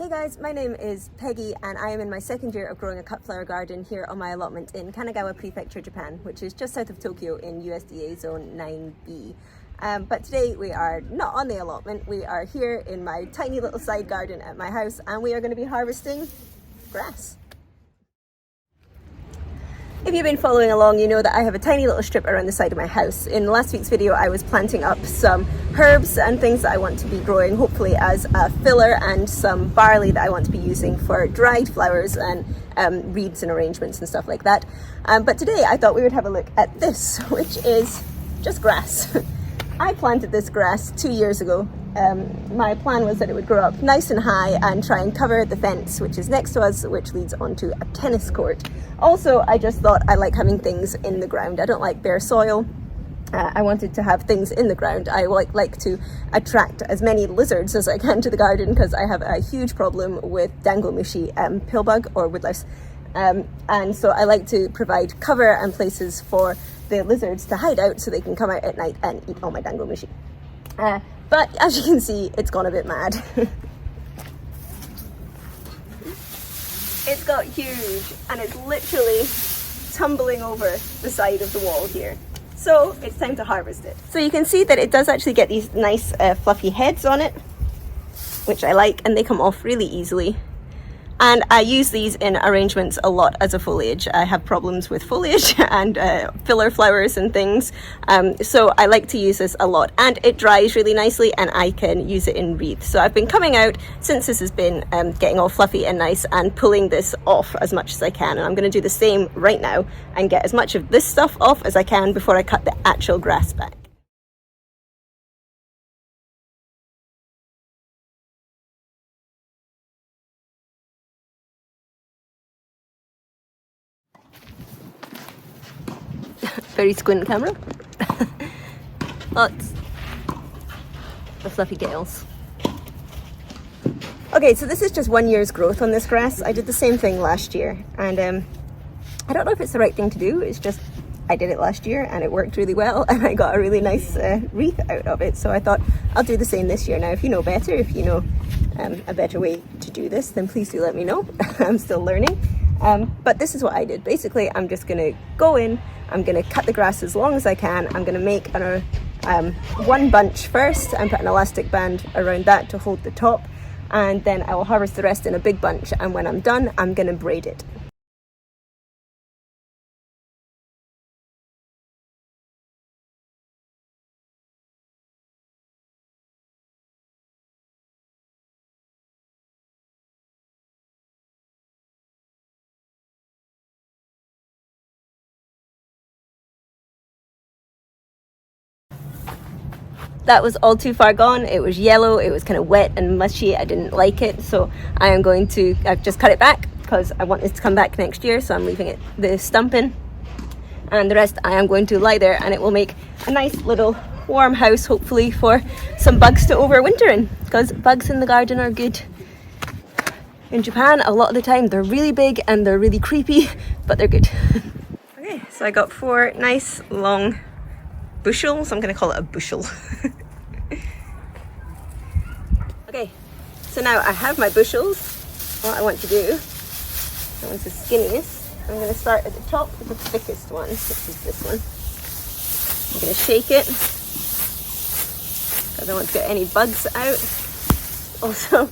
Hey guys, my name is Peggy and I am in my second year of growing a cut flower garden here on my allotment in Kanagawa Prefecture, Japan, which is just south of Tokyo in USDA Zone 9B. But today we are not on the allotment, we are here in my tiny little side garden at my house and we are going to be harvesting grass. If you've been following along, you know that I have a tiny little strip around the side of my house. In last week's video, I was planting up some herbs and things that I want to be growing, hopefully as a filler, and some barley that I want to be using for dried flowers and wreaths and arrangements and stuff like that. But today I thought we would have a look at this, which is just grass. I planted this grass 2 years ago. My plan was that it would grow up nice and high and try and cover the fence which is next to us, which leads onto a tennis court. Also, I just thought I like having things in the ground. I don't like bare soil. I wanted to have things in the ground. I like to attract as many lizards as I can to the garden because I have a huge problem with danglemushi, pillbug or woodlouse. And so I like to provide cover and places for the lizards to hide out so they can come out at night and eat all my danglemushi. But as you can see, it's gone a bit mad. It's got huge and it's literally tumbling over the side of the wall here. So it's time to harvest it. So you can see that it does actually get these nice fluffy heads on it, which I like, and they come off really easily. And I use these in arrangements a lot as a foliage. I have problems with foliage and filler flowers and things. So I like to use this a lot. And it dries really nicely and I can use it in wreaths. So I've been coming out since this has been getting all fluffy and nice and pulling this off as much as I can. And I'm going to do the same right now and get as much of this stuff off as I can before I cut the actual grass back. Very squint camera. Lots of fluffy tails. Okay, so this is just 1 year's growth on this grass. I did the same thing last year and I don't know if it's the right thing to do. It's just I did it last year and it worked really well and I got a really nice wreath out of it. So I thought I'll do the same this year. Now if you know better, if you know a better way to do this, then please do let me know. I'm still learning. But this is what I did. Basically, I'm just going to go in, I'm going to cut the grass as long as I can. I'm going to make one bunch first and put an elastic band around that to hold the top. And then I will harvest the rest in a big bunch. And when I'm done, I'm going to braid it. That was all too far gone. It was yellow, it was kind of wet and mushy. I didn't like it, so I've just cut it back because I want this to come back next year, so I'm leaving the stump in. And the rest I am going to lie there and it will make a nice little warm house, hopefully, for some bugs to overwinter in, because bugs in the garden are good. In Japan, a lot of the time they're really big and they're really creepy, but they're good. Okay, so I got 4 nice long bushels. I'm going to call it a bushel. Okay, so now I have my bushels. What I want to do, that one's the skinniest. I'm going to start at the top with the thickest one, which is this one. I'm going to shake it because I want to get any bugs out. Also,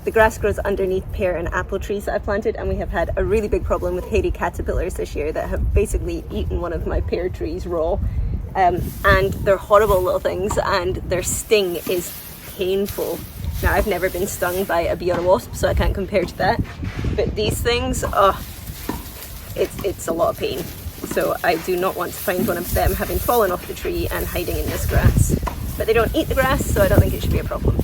the grass grows underneath pear and apple trees that I planted, and we have had a really big problem with hairy caterpillars this year that have basically eaten one of my pear trees raw. And they're horrible little things and their sting is painful. Now, I've never been stung by a bee or a wasp, so I can't compare to that. But these things, it's a lot of pain. So I do not want to find one of them having fallen off the tree and hiding in this grass. But they don't eat the grass, so I don't think it should be a problem.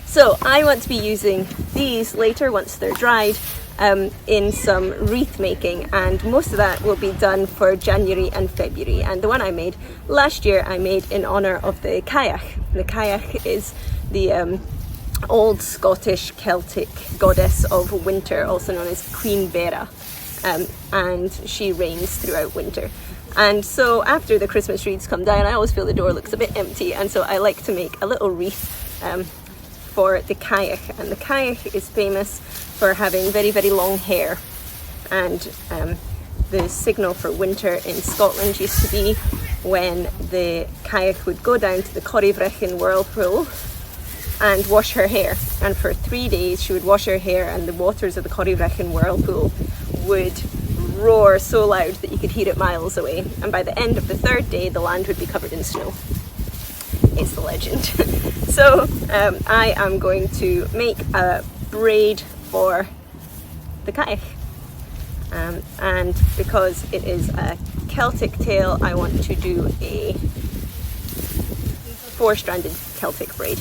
So I want to be using these later once they're dried in some wreath making, and most of that will be done for January and February. And the one I made last year I made in honour of the kayak. The kayak is the old Scottish Celtic goddess of winter, also known as Queen Bera, and she reigns throughout winter. And so after the Christmas wreaths come down, I always feel the door looks a bit empty, and so I like to make a little wreath for the kayak, and the kayak is famous for having very, very long hair. And the signal for winter in Scotland used to be when the kayak would go down to the Wreath whirlpool and wash her hair. And for 3 days she would wash her hair, and the waters of the Wreath whirlpool would roar so loud that you could hear it miles away. And by the end of the 3rd day, the land would be covered in snow. It's the legend. So I am going to make a braid for the kayak. And because it is a Celtic tale, I want to do a 4-stranded Celtic braid.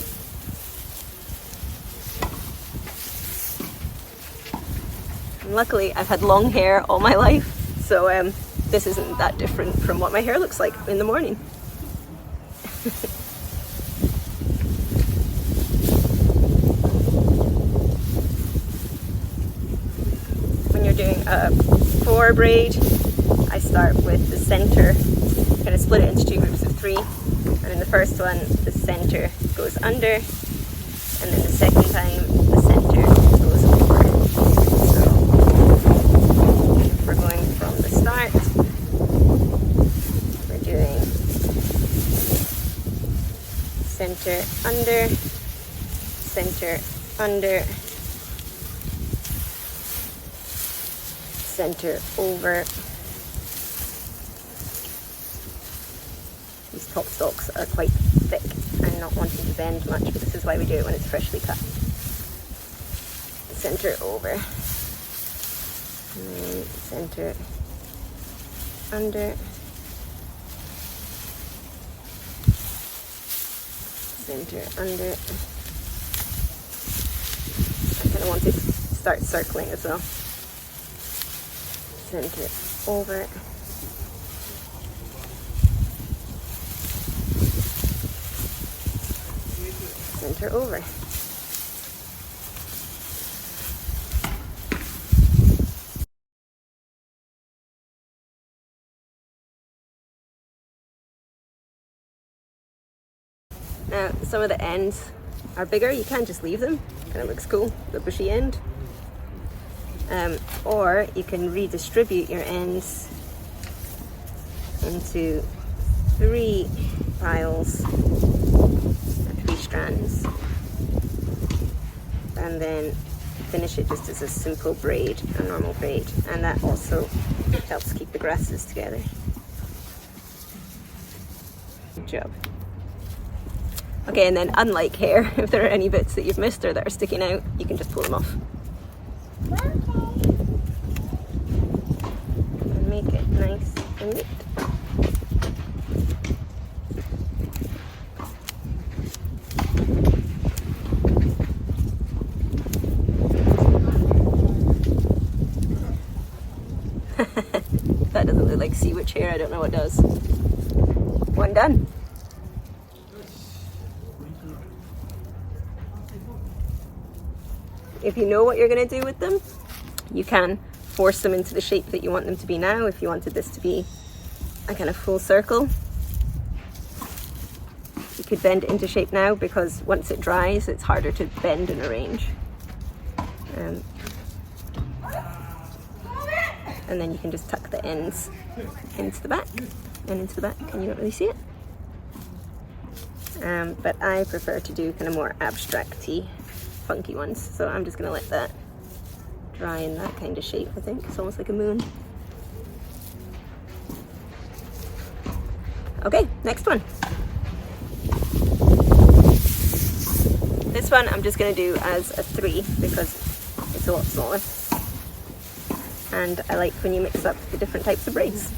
And luckily I've had long hair all my life, so this isn't that different from what my hair looks like in the morning. When you're doing a 4 braid, I start with the center, kind of split it into 2 groups of 3, and in the first one the center goes under, and then the second time the center goes over. So we're going from the start, we're doing center under, center under, center over. These top stalks are quite thick and not wanting to bend much, but this is why we do it when it's freshly cut. Center over, and then center under, center under. I kind of want to start circling as well. Center over, center over. Now some of the ends are bigger, you can just leave them, kind of looks cool, the bushy end. Or you can redistribute your ends into 3 piles, 3 strands, and then finish it just as a simple braid, a normal braid, and that also helps keep the grasses together. Good job. Okay, and then unlike hair, if there are any bits that you've missed or that are sticking out, you can just pull them off. And make it nice and neat. That doesn't look like sea witch hair, I don't know what does. One done. If you know what you're going to do with them, you can force them into the shape that you want them to be now. If you wanted this to be a kind of full circle, you could bend it into shape now, because once it dries it's harder to bend and arrange. And then you can just tuck the ends into the back and into the back, and you don't really see it. But I prefer to do kind of more abstract-y, funky ones, so I'm just going to let that dry in that kind of shape. I think it's almost like a moon. Okay, next one. This one I'm just going to do as a 3 because it's a lot smaller, and I like when you mix up the different types of braids.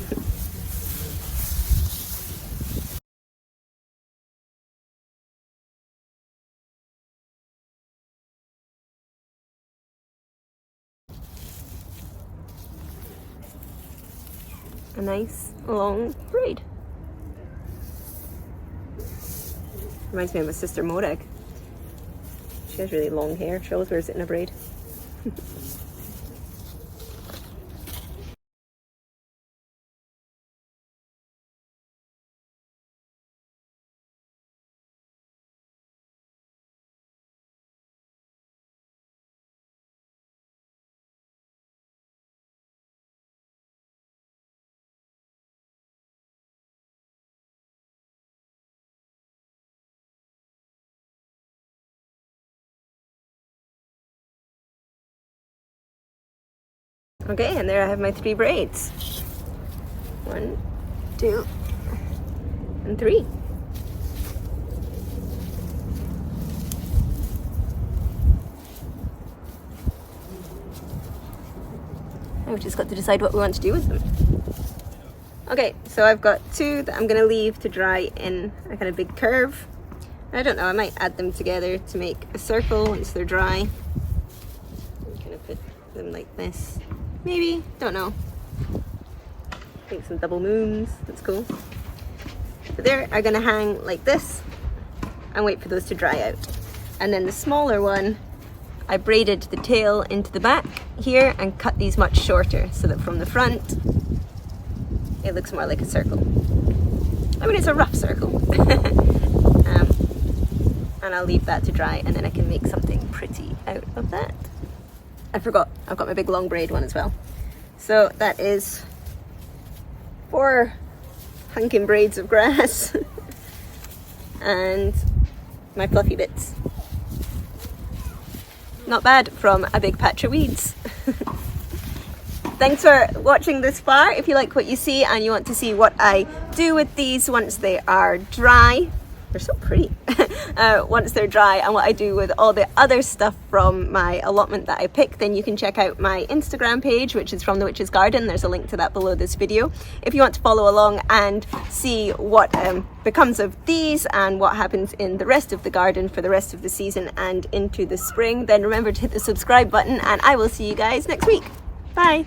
A nice long braid. Reminds me of my sister Morag. She has really long hair. She always wears it in a braid. Okay, and there I have my 3 braids. 1, 2, and 3. Now we've just got to decide what we want to do with them. Okay, so I've got 2 that I'm going to leave to dry in a kind of big curve. I don't know, I might add them together to make a circle once they're dry. I'm going to put them like this. Maybe, don't know. Make some double moons, that's cool. So they are going to hang like this and wait for those to dry out. And then the smaller one, I braided the tail into the back here and cut these much shorter so that from the front it looks more like a circle. I mean, it's a rough circle. And I'll leave that to dry and then I can make something pretty out of that. I forgot, I've got my big long braid one as well. So that is 4 hunking braids of grass and my fluffy bits. Not bad from a big patch of weeds. Thanks for watching this far. If you like what you see and you want to see what I do with these once they are dry, they're so pretty. Once they're dry, and what I do with all the other stuff from my allotment that I pick, then you can check out my Instagram page, which is From the Witch's Garden. There's a link to that below this video. If you want to follow along and see what becomes of these and what happens in the rest of the garden for the rest of the season and into the spring, then remember to hit the subscribe button, and I will see you guys next week. Bye.